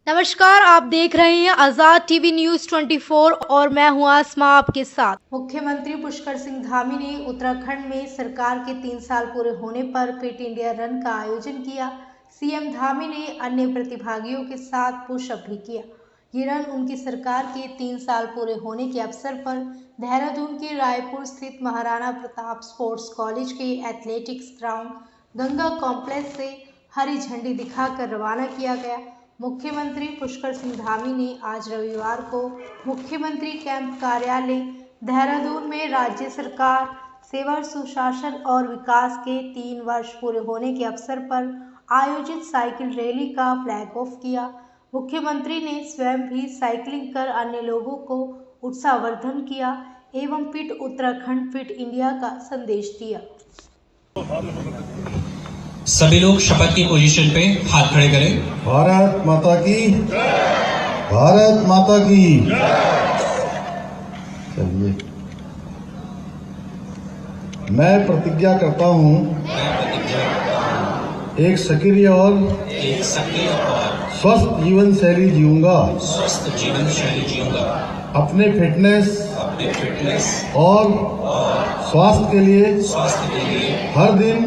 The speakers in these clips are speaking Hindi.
नमस्कार, आप देख रहे हैं आजाद टीवी न्यूज 24 और मैं हूं आसमा आपके साथ। मुख्यमंत्री पुष्कर सिंह धामी ने उत्तराखंड में सरकार के 3 साल पूरे होने पर फिट इंडिया रन का आयोजन किया। सीएम धामी ने अन्य प्रतिभागियों के साथ पुशअप भी किया। ये रन उनकी सरकार के 3 साल पूरे होने के अवसर पर देहरादून के रायपुर स्थित महाराणा प्रताप स्पोर्ट्स कॉलेज के एथलेटिक्स ग्राउंड गंगा कॉम्प्लेक्स से हरी झंडी दिखाकर रवाना किया गया। मुख्यमंत्री पुष्कर सिंह धामी ने आज रविवार को मुख्यमंत्री कैंप कार्यालय देहरादून में राज्य सरकार सेवा सुशासन और विकास के 3 वर्ष पूरे होने के अवसर पर आयोजित साइकिल रैली का फ्लैग ऑफ किया। मुख्यमंत्री ने स्वयं भी साइकिलिंग कर अन्य लोगों को उत्साहवर्धन किया एवं फिट उत्तराखंड फिट इंडिया का संदेश दिया। सभी लोग शपथ की पोजीशन पे हाथ खड़े करें। भारत माता की, भारत माता की। चलिए, मैं प्रतिज्ञा करता हूँ एक सक्रिय और स्वस्थ जीवन शैली जीऊंगा। अपने फिटनेस और स्वास्थ्य के लिए हर दिन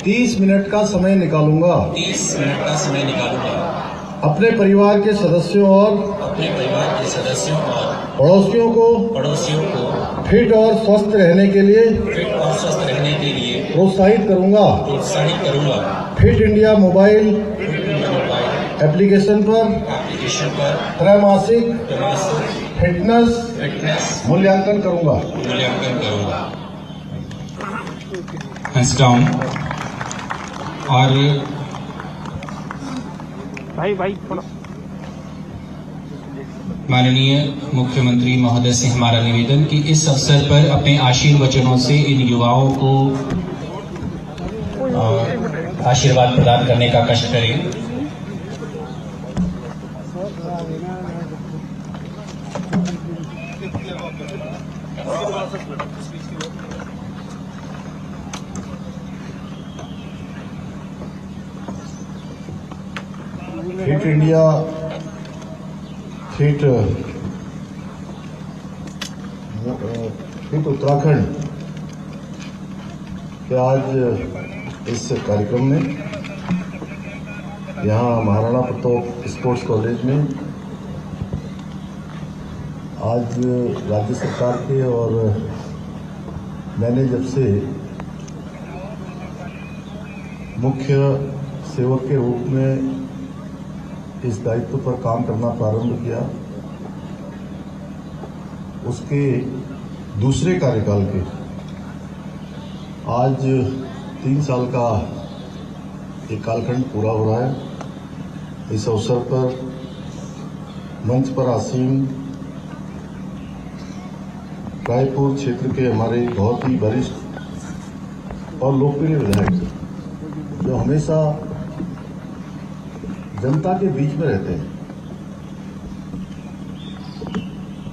30 मिनट का समय निकालूंगा। अपने परिवार के सदस्यों और पड़ोसियों को फिट और स्वस्थ रहने के लिए प्रोत्साहित करूंगा। फिट इंडिया मोबाइल एप्लीकेशन पर त्रैमासिक फिटनेस मूल्यांकन करूंगा। Hands down. और माननीय मुख्यमंत्री महोदय से हमारा निवेदन कि इस अवसर पर अपने आशीर्वचनों से इन युवाओं को आशीर्वाद प्रदान करने का कष्ट करें। फिट इंडिया फिट उत्तराखंड के आज इस कार्यक्रम में यहाँ महाराणा प्रताप स्पोर्ट्स कॉलेज में आज राज्य सरकार के और मैंने जब से मुख्य सेवक के रूप में इस दायित्व पर काम करना प्रारंभ किया, उसके दूसरे कार्यकाल के आज 3 साल का एक कालखंड पूरा हो रहा है। इस अवसर पर मंच पर आसीन रायपुर क्षेत्र के हमारे बहुत ही वरिष्ठ और लोकप्रिय विधायक जो हमेशा जनता के बीच में रहते हैं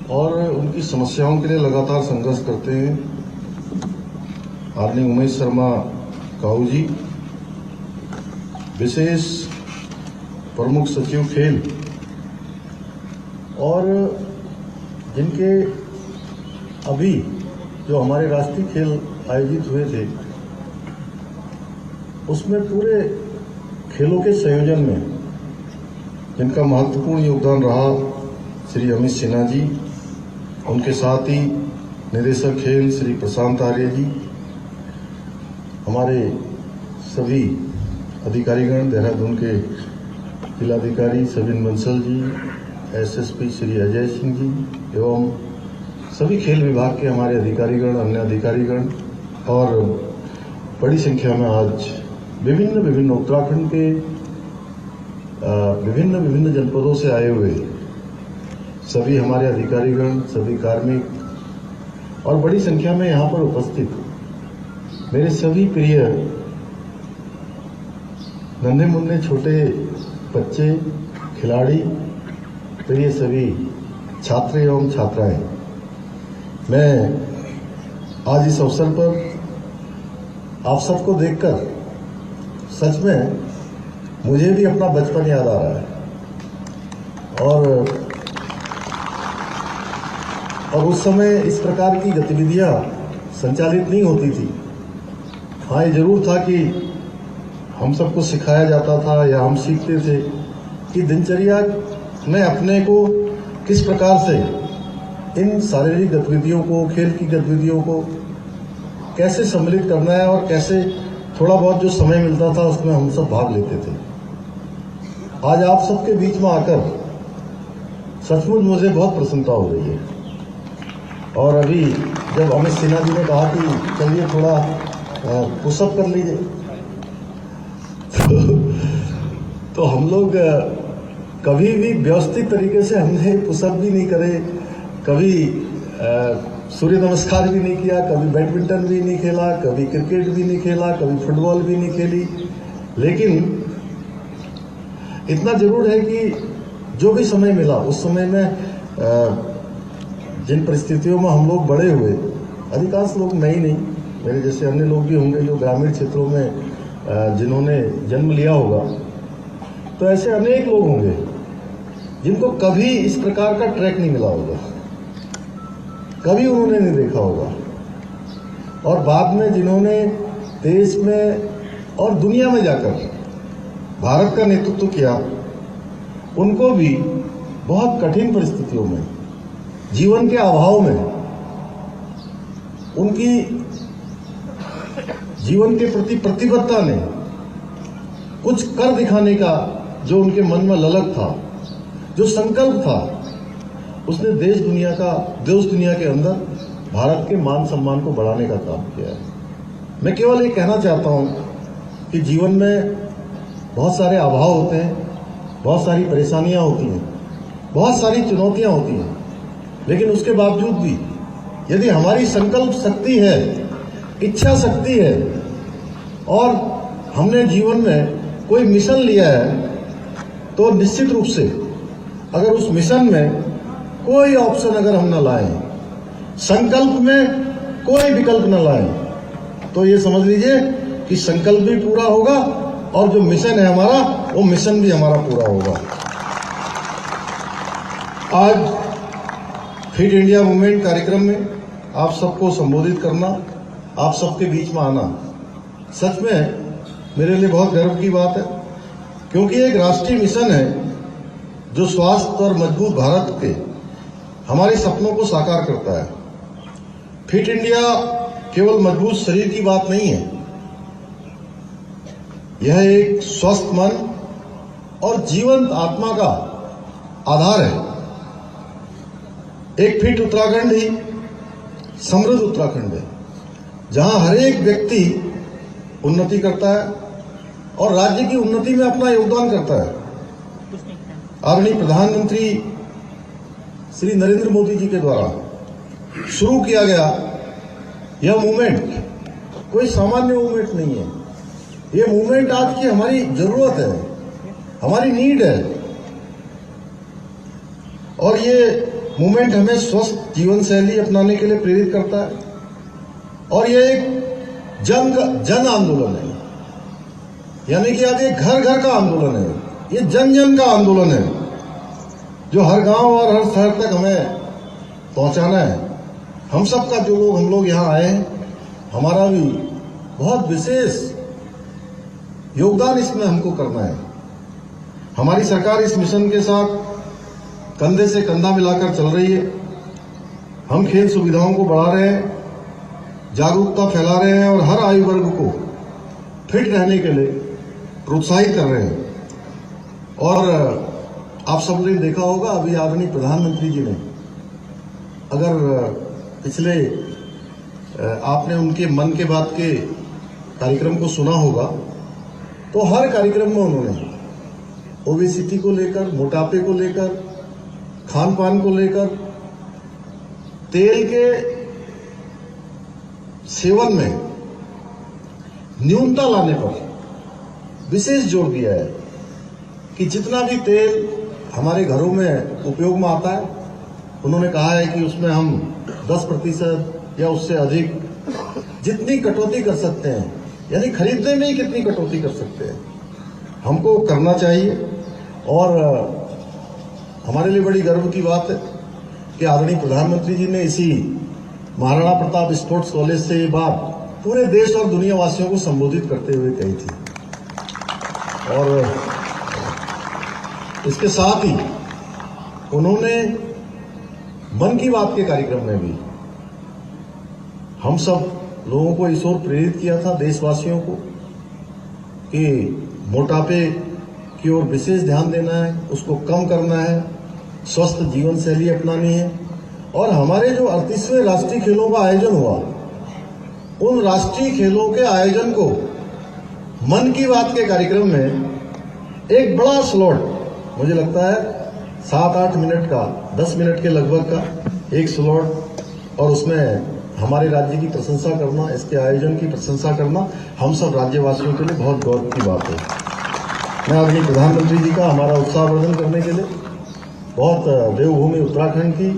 और उनकी समस्याओं के लिए लगातार संघर्ष करते हैं, आदरणीय उमेश शर्मा काऊ जी, विशेष प्रमुख सचिव खेल, और जिनके अभी जो हमारे राष्ट्रीय खेल आयोजित हुए थे उसमें पूरे खेलों के संयोजन में जिनका महत्वपूर्ण योगदान रहा श्री अमित सिन्हा जी, उनके साथ ही निदेशक खेल श्री प्रशांत आर्य जी, हमारे सभी अधिकारीगण, देहरादून के जिलाधिकारी सविन बंसल जी, एसएसपी श्री अजय सिंह जी एवं सभी खेल विभाग के हमारे अधिकारीगण, अन्य अधिकारीगण और बड़ी संख्या में आज विभिन्न उत्तराखंड के विभिन्न जनपदों से आए हुए सभी हमारे अधिकारीगण, सभी कार्मिक और बड़ी संख्या में यहाँ पर उपस्थित मेरे सभी प्रिय नन्हे मुन्ने छोटे बच्चे, खिलाड़ी, प्रिय सभी छात्र एवं छात्राएं, मैं आज इस अवसर पर आप सबको देखकर सच में मुझे भी अपना बचपन याद आ रहा है। और उस समय इस प्रकार की गतिविधियां संचालित नहीं होती थी। हाँ, ये जरूर था कि हम सबको सिखाया जाता था या हम सीखते थे कि दिनचर्या में अपने को किस प्रकार से इन शारीरिक गतिविधियों को, खेल की गतिविधियों को कैसे सम्मिलित करना है और कैसे थोड़ा बहुत जो समय मिलता था उसमें हम सब भाग लेते थे। आज आप सबके बीच में आकर सचमुच मुझे बहुत प्रसन्नता हो रही है। और अभी जब अमित सिन्हा जी ने कहा कि चलिए थोड़ा पुशअप कर लीजिए, तो हम लोग कभी भी व्यवस्थित तरीके से हमने पुशअप भी नहीं करे, कभी सूर्य नमस्कार भी नहीं किया, कभी बैडमिंटन भी नहीं खेला, कभी क्रिकेट भी नहीं खेला, कभी फुटबॉल भी नहीं खेली। लेकिन इतना जरूर है कि जो भी समय मिला उस समय में जिन परिस्थितियों में हम लोग बड़े हुए, अधिकांश लोग, मैं ही नहीं, मेरे जैसे अन्य लोग भी होंगे जो ग्रामीण क्षेत्रों में जिन्होंने जन्म लिया होगा, तो ऐसे अनेक लोग होंगे जिनको कभी इस प्रकार का ट्रैक नहीं मिला होगा, कभी उन्होंने नहीं देखा होगा। और बाद में जिन्होंने देश में और दुनिया में जाकर भारत का नेतृत्व किया, उनको भी बहुत कठिन परिस्थितियों में, जीवन के अभाव में, उनकी जीवन के प्रति प्रतिबद्धता ने कुछ कर दिखाने का जो उनके मन में ललक था, जो संकल्प था, उसने देश दुनिया के अंदर भारत के मान सम्मान को बढ़ाने का काम किया है। मैं केवल ये कहना चाहता हूं कि जीवन में बहुत सारे अभाव होते हैं, बहुत सारी परेशानियां होती हैं, बहुत सारी चुनौतियां होती हैं, लेकिन उसके बावजूद भी यदि हमारी संकल्प शक्ति है, इच्छा शक्ति है और हमने जीवन में कोई मिशन लिया है, तो निश्चित रूप से अगर उस मिशन में कोई ऑप्शन अगर हम न लाएं, संकल्प में कोई विकल्प न लाएं, तो ये समझ लीजिए कि संकल्प भी पूरा होगा और जो मिशन है हमारा, वो मिशन भी हमारा पूरा होगा। आज फिट इंडिया मूवमेंट कार्यक्रम में आप सबको संबोधित करना, आप सबके बीच में आना सच में मेरे लिए बहुत गर्व की बात है, क्योंकि एक राष्ट्रीय मिशन है जो स्वास्थ्य और मजबूत भारत के हमारे सपनों को साकार करता है। फिट इंडिया केवल मजबूत शरीर की बात नहीं है, यह एक स्वस्थ मन और जीवंत आत्मा का आधार है। एक फिट उत्तराखंड ही समृद्ध उत्तराखंड है, जहां हर एक व्यक्ति उन्नति करता है और राज्य की उन्नति में अपना योगदान करता है। आदरणीय प्रधानमंत्री श्री नरेंद्र मोदी जी के द्वारा शुरू किया गया यह मूवमेंट कोई सामान्य मूवमेंट नहीं है। यह मूवमेंट आज की हमारी जरूरत है, हमारी नीड है, और ये मूवमेंट हमें स्वस्थ जीवन शैली अपनाने के लिए प्रेरित करता है। और ये एक जन आंदोलन है, यानी कि आज ये घर घर का आंदोलन है, ये जन जन का आंदोलन है, जो हर गांव और हर शहर तक हमें पहुंचाना है। हम सब का जो हम लोग यहाँ आए हैं, हमारा भी बहुत विशेष योगदान इसमें हमको करना है। हमारी सरकार इस मिशन के साथ कंधे से कंधा मिलाकर चल रही है। हम खेल सुविधाओं को बढ़ा रहे हैं, जागरूकता फैला रहे हैं और हर आयु वर्ग को फिट रहने के लिए प्रोत्साहित कर रहे हैं। और आप सब ने देखा होगा, अभी आदरणीय प्रधानमंत्री जी ने, अगर पिछले आपने उनके मन के बात के कार्यक्रम को सुना होगा, तो हर कार्यक्रम में उन्होंने ओबेसिटी को लेकर, मोटापे को लेकर, खान पान को लेकर, तेल के सेवन में न्यूनता लाने पर विशेष जोर दिया है कि जितना भी तेल हमारे घरों में उपयोग में आता है, उन्होंने कहा है कि उसमें हम 10% या उससे अधिक जितनी कटौती कर सकते हैं, यानी खरीदने में ही कितनी कटौती कर सकते हैं, हमको करना चाहिए। और हमारे लिए बड़ी गर्व की बात है कि आदरणीय प्रधानमंत्री जी ने इसी महाराणा प्रताप स्पोर्ट्स कॉलेज से ये बात पूरे देश और दुनिया वासियों को संबोधित करते हुए कही थी। और इसके साथ ही उन्होंने मन की बात के कार्यक्रम में भी हम सब लोगों को इस ओर प्रेरित किया था, देशवासियों को, कि मोटापे की ओर विशेष ध्यान देना है, उसको कम करना है, स्वस्थ जीवन शैली अपनानी है। और हमारे जो 38वें राष्ट्रीय खेलों का आयोजन हुआ, उन राष्ट्रीय खेलों के आयोजन को मन की बात के कार्यक्रम में एक बड़ा स्लॉट, मुझे लगता है 7-8 मिनट का, 10 मिनट के लगभग का एक स्लॉट, और उसमें हमारे राज्य की प्रशंसा करना, इसके आयोजन की प्रशंसा करना हम सब राज्यवासियों के लिए बहुत गौरव की बात है। मैं आदरणीय प्रधानमंत्री जी का हमारा उत्साहवर्धन करने के लिए बहुत देवभूमि उत्तराखंड की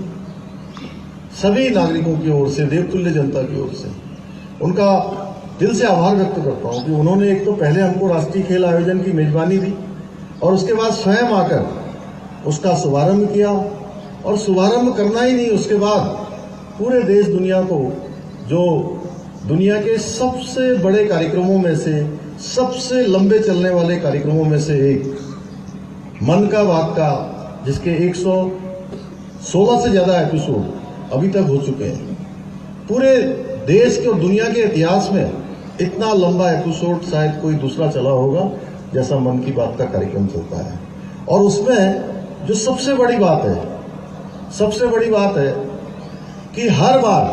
सभी नागरिकों की ओर से, देवतुल्य जनता की ओर से उनका दिल से आभार व्यक्त करता हूं कि उन्होंने एक तो पहले हमको राष्ट्रीय खेल आयोजन की मेजबानी दी और उसके बाद स्वयं आकर उसका शुभारंभ किया, और शुभारंभ करना ही नहीं, उसके बाद पूरे देश दुनिया को, जो दुनिया के सबसे बड़े कार्यक्रमों में से, सबसे लंबे चलने वाले कार्यक्रमों में से एक मन का बात का, जिसके 116 से ज्यादा एपिसोड अभी तक हो चुके हैं, पूरे देश के और दुनिया के इतिहास में इतना लंबा एपिसोड शायद कोई दूसरा चला होगा जैसा मन की बात का कार्यक्रम चलता है। और उसमें जो सबसे बड़ी बात है कि हर बार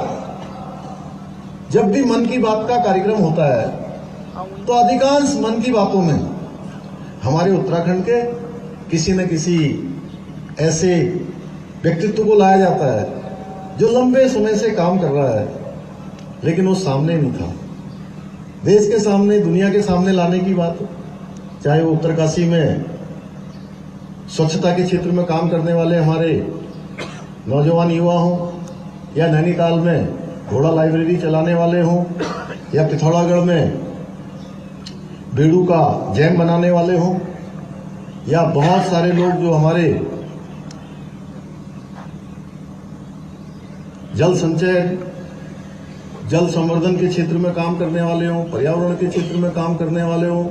जब भी मन की बात का कार्यक्रम होता है तो अधिकांश मन की बातों में हमारे उत्तराखंड के किसी न किसी ऐसे व्यक्तित्व को लाया जाता है जो लंबे समय से काम कर रहा है, लेकिन वो सामने नहीं था। देश के सामने, दुनिया के सामने लाने की बात, चाहे वो उत्तरकाशी में स्वच्छता के क्षेत्र में काम करने वाले हमारे नौजवान युवा हों, या नैनीताल में घोड़ा लाइब्रेरी चलाने वाले हों, या पिथौरागढ़ में बेड़ू का जैम बनाने वाले हों, या बहुत सारे लोग जो हमारे जल संचय, जल संवर्धन के क्षेत्र में काम करने वाले हों, पर्यावरण के क्षेत्र में काम करने वाले हों,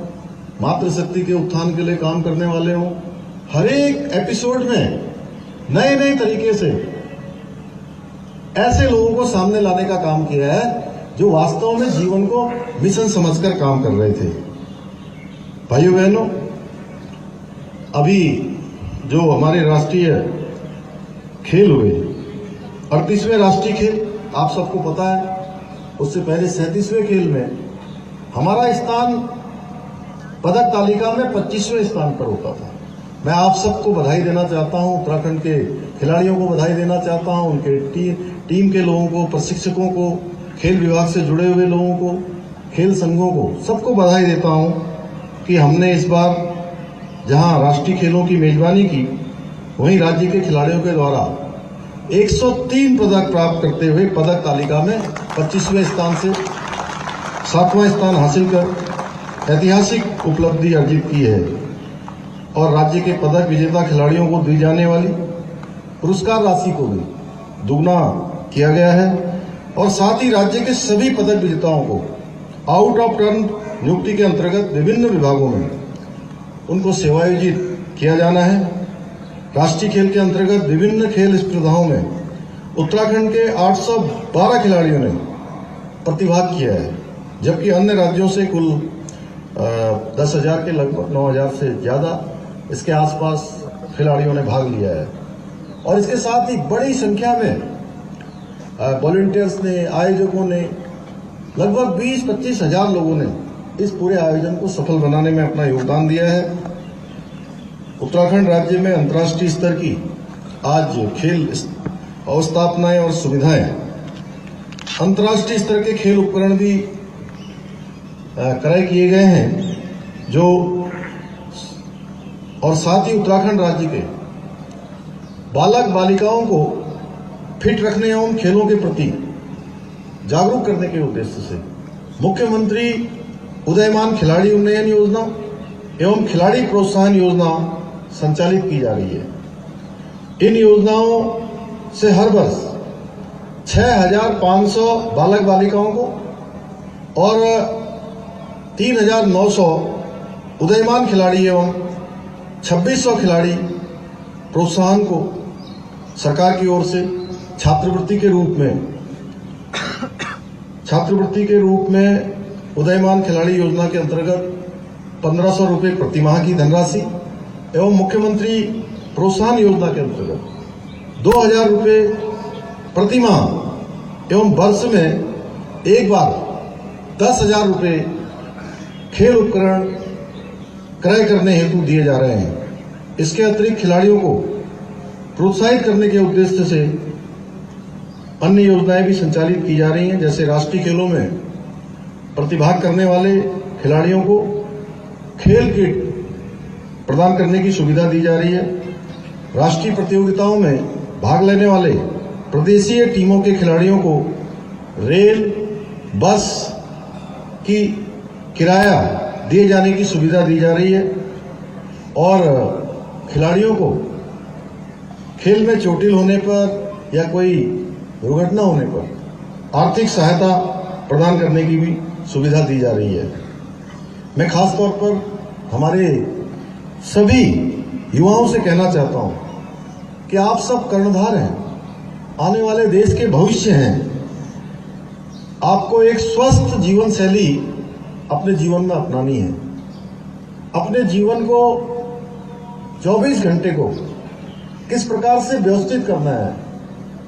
मातृशक्ति के उत्थान के लिए काम करने वाले हों, हर एक एपिसोड में नए नए तरीके से ऐसे लोगों को सामने लाने का काम किया है जो वास्तव में जीवन को मिशन समझकर काम कर रहे थे। भाइयों बहनों, अभी जो हमारे राष्ट्रीय खेल हुए, 38वें राष्ट्रीय खेल, आप सबको पता है, उससे पहले 37वें खेल में हमारा स्थान पदक तालिका में 25वें स्थान पर होता था। मैं आप सबको बधाई देना चाहता हूं, उत्तराखंड के खिलाड़ियों को बधाई देना चाहता हूं, उनके टीम के लोगों को, प्रशिक्षकों को, खेल विभाग से जुड़े हुए लोगों को, खेल संघों को, सबको बधाई देता हूं कि हमने इस बार जहां राष्ट्रीय खेलों की मेजबानी की, वहीं राज्य के खिलाड़ियों के द्वारा 103 पदक प्राप्त करते हुए पदक तालिका में 25वें स्थान से 7वां स्थान हासिल कर ऐतिहासिक उपलब्धि अर्जित की है। और राज्य के पदक विजेता खिलाड़ियों को दी जाने वाली पुरस्कार राशि को भी दुगना किया गया है, और साथ ही राज्य के सभी पदक विजेताओं को आउट ऑफ टर्न नियुक्ति के अंतर्गत विभिन्न विभागों में उनको सेवायोजित किया जाना है। राष्ट्रीय खेल के अंतर्गत विभिन्न खेल स्पर्धाओं में उत्तराखंड के 812 खिलाड़ियों ने प्रतिभाग किया है, जबकि अन्य राज्यों से कुल 10,000 के लगभग 9,000 से ज्यादा इसके आसपास खिलाड़ियों ने भाग लिया है। और इसके साथ ही बड़ी संख्या में वॉलंटियर्स ने, आयोजकों ने, लगभग 20-25 हजार लोगों ने इस पूरे आयोजन को सफल बनाने में अपना योगदान दिया है। उत्तराखंड राज्य में अंतर्राष्ट्रीय स्तर की आज खेल अवस्थापनाएं और सुविधाएं, अंतर्राष्ट्रीय स्तर के खेल उपकरण भी क्रय किए गए हैं, जो और साथ ही उत्तराखंड राज्य के बालक बालिकाओं को फिट रखने एवं खेलों के प्रति जागरूक करने के उद्देश्य से मुख्यमंत्री उदयमान खिलाड़ी उन्नयन योजना एवं खिलाड़ी प्रोत्साहन योजना संचालित की जा रही है। इन योजनाओं से हर वर्ष 6,500 बालक बालिकाओं को और 3,900 उदयमान खिलाड़ी एवं 2,600 खिलाड़ी प्रोत्साहन को सरकार की ओर से छात्रवृत्ति के रूप में उदयमान खिलाड़ी योजना के अंतर्गत 1,500 रुपये प्रतिमाह की धनराशि एवं मुख्यमंत्री प्रोत्साहन योजना के अंतर्गत 2,000 रुपये प्रतिमाह एवं वर्ष में एक बार 10,000 रुपये खेल उपकरण क्रय करने हेतु दिए जा रहे हैं। इसके अतिरिक्त खिलाड़ियों को प्रोत्साहित करने के उद्देश्य से अन्य योजनाएं भी संचालित की जा रही हैं, जैसे राष्ट्रीय खेलों में प्रतिभाग करने वाले खिलाड़ियों को खेल किट प्रदान करने की सुविधा दी जा रही है। राष्ट्रीय प्रतियोगिताओं में भाग लेने वाले प्रदेशीय टीमों के खिलाड़ियों को रेल बस की किराया दिए जाने की सुविधा दी जा रही है और खिलाड़ियों को खेल में चोटिल होने पर या कोई दुर्घटना होने पर आर्थिक सहायता प्रदान करने की भी सुविधा दी जा रही है। मैं खास तौर पर हमारे सभी युवाओं से कहना चाहता हूं कि आप सब कर्णधार हैं, आने वाले देश के भविष्य हैं। आपको एक स्वस्थ जीवन शैली अपने जीवन में अपनानी है। अपने जीवन को 24 घंटे को किस प्रकार से व्यवस्थित करना है,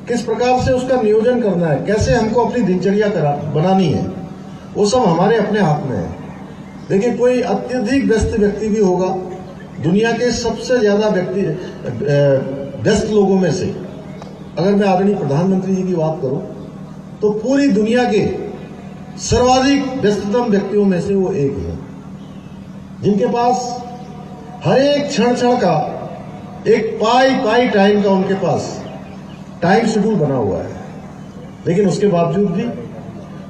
किस प्रकार से उसका नियोजन करना है, कैसे हमको अपनी दिनचर्या बनानी है, वो सब हमारे अपने हाथ में है। देखिए, कोई अत्यधिक व्यस्त व्यक्ति भी होगा, दुनिया के सबसे ज्यादा व्यस्त लोगों में से अगर मैं आदरणीय प्रधानमंत्री जी की बात करूं तो पूरी दुनिया के सर्वाधिक व्यस्ततम व्यक्तियों में से वो एक है, जिनके पास हर एक क्षण का एक पाई टाइम का उनके पास टाइम शेड्यूल बना हुआ है। लेकिन उसके बावजूद भी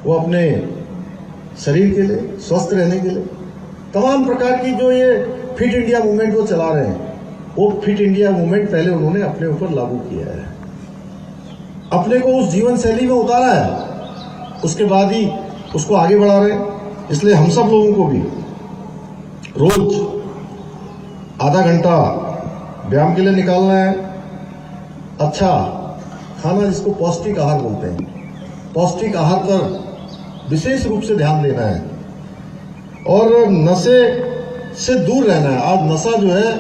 वो अपने शरीर के लिए, स्वस्थ रहने के लिए तमाम प्रकार की जो ये फिट इंडिया मूवमेंट वो चला रहे हैं, वो फिट इंडिया मूवमेंट पहले उन्होंने अपने ऊपर लागू किया है, अपने को उस जीवन शैली में उतारा है, उसके बाद ही उसको आगे बढ़ा रहे हैं। इसलिए हम सब लोगों को भी रोज आधा घंटा व्यायाम के लिए निकालना है, अच्छा खाना जिसको पौष्टिक आहार बोलते हैं, पौष्टिक आहार पर विशेष रूप से ध्यान देना है और नशे से दूर रहना है। आज नशा जो है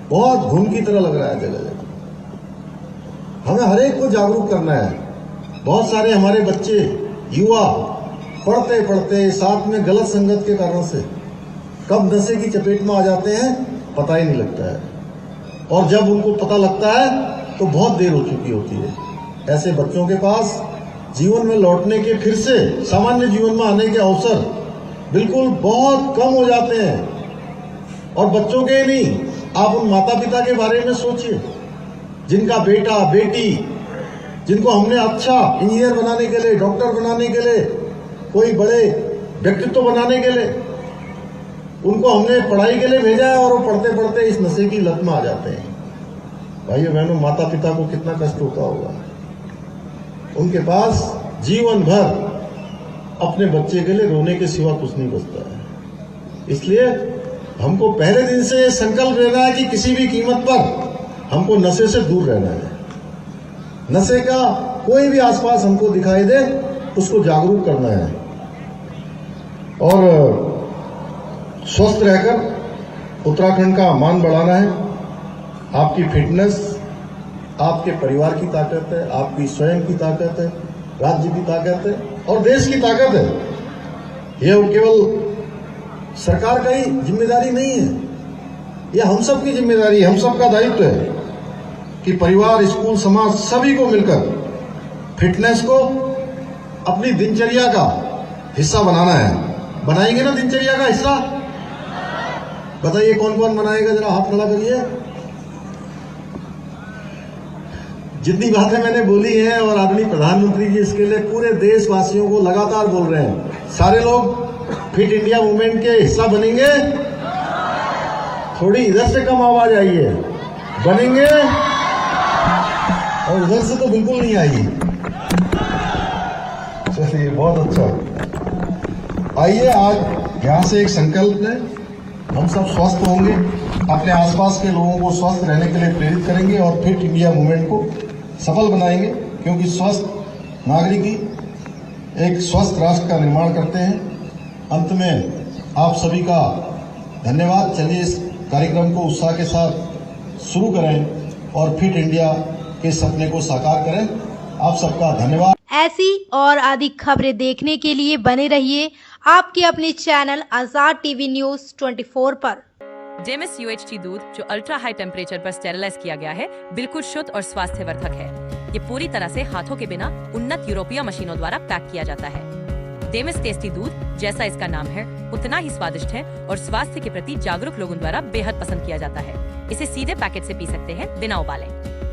बहुत घुन की तरह लग रहा है जगह जगह, हमें हर एक को जागरूक करना है। बहुत सारे हमारे बच्चे युवा पढ़ते पढ़ते साथ में गलत संगत के कारण से कब नशे की चपेट में आ जाते हैं पता ही नहीं लगता है, और जब उनको पता लगता है तो बहुत देर हो चुकी होती है। ऐसे बच्चों के पास जीवन में लौटने के, फिर से सामान्य जीवन में आने के अवसर बिल्कुल बहुत कम हो जाते हैं। और बच्चों के नहीं, आप उन माता पिता के बारे में सोचिए जिनका बेटा बेटी, जिनको हमने अच्छा इंजीनियर बनाने के लिए, डॉक्टर बनाने के लिए, कोई बड़े व्यक्तित्व बनाने के लिए उनको हमने पढ़ाई के लिए भेजा है और वो पढ़ते पढ़ते इस नशे की लत में आ जाते हैं। भाइयों बहनों, माता पिता को कितना कष्ट होता होगा। उनके पास जीवन भर अपने बच्चे के लिए रोने के सिवा कुछ नहीं बचता है। इसलिए हमको पहले दिन से संकल्प लेना है कि किसी भी कीमत पर हमको नशे से दूर रहना है। नशे का कोई भी आसपास हमको दिखाई दे उसको जागरूक करना है और स्वस्थ रहकर उत्तराखंड का मान बढ़ाना है। आपकी फिटनेस आपके परिवार की ताकत है, आपकी स्वयं की ताकत है, राज्य की ताकत है और देश की ताकत है। यह केवल सरकार का ही जिम्मेदारी नहीं है, यह हम सब की जिम्मेदारी है, हम सबका दायित्व है कि परिवार, स्कूल, समाज सभी को मिलकर फिटनेस को अपनी दिनचर्या का हिस्सा बनाना है। बनाएंगे ना दिनचर्या का हिस्सा? बताइए कौन कौन बनाएगा, जरा हाथ खड़ा करिए। जितनी बातें मैंने बोली हैं और आदरणीय प्रधानमंत्री जी इसके लिए पूरे देशवासियों को लगातार बोल रहे हैं, सारे लोग फिट इंडिया मूवमेंट के हिस्सा बनेंगे। थोड़ी इधर से कम आवाज आई है, बनेंगे। और उधर से तो बिल्कुल नहीं आई। चलिए, बहुत अच्छा। आइए, आज यहाँ से एक संकल्प लें, हम सब स्वस्थ होंगे, अपने आसपास के लोगों को स्वस्थ रहने के लिए प्रेरित करेंगे और फिट इंडिया मूवमेंट को सफल बनाएंगे, क्योंकि स्वस्थ नागरिक ही एक स्वस्थ राष्ट्र का निर्माण करते हैं। अंत में आप सभी का धन्यवाद। चलिए इस कार्यक्रम को उत्साह के साथ शुरू करें और फिट इंडिया के सपने को साकार करें। आप सबका धन्यवाद। ऐसी और अधिक खबरें देखने के लिए बने रहिए आपके अपने चैनल आजाद टीवी न्यूज 24 पर। डेमिस UHT दूध जो अल्ट्रा हाई टेम्परेचर पर स्टेरिलाइज किया गया है, बिल्कुल शुद्ध और स्वास्थ्यवर्धक है। ये पूरी तरह से हाथों के बिना उन्नत यूरोपीय मशीनों द्वारा पैक किया जाता है। डेमिस टेस्टी दूध, जैसा इसका नाम है, उतना ही स्वादिष्ट है और स्वास्थ्य के प्रति जागरूक लोगों द्वारा बेहद पसंद किया जाता है। इसे सीधे पैकेट से पी सकते हैं बिना उबाले।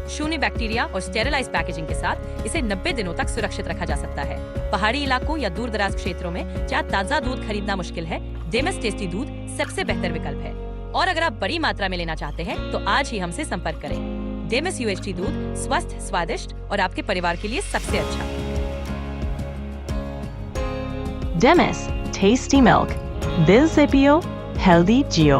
शून्य बैक्टीरिया और स्टेरिलाइज पैकेजिंग के साथ इसे 90 दिनों तक सुरक्षित रखा जा सकता है। पहाड़ी इलाकों या दूर दराज क्षेत्रों में जहाँ ताजा दूध खरीदना मुश्किल है, डेमिस टेस्टी दूध सबसे बेहतर विकल्प है। और अगर आप बड़ी मात्रा में लेना चाहते हैं तो आज ही हमसे संपर्क करें। डेमिस UHT दूध स्वस्थ, स्वादिष्ट और आपके परिवार के लिए सबसे अच्छा। Demis, tasty milk. Bill Zipio, healthy Geo.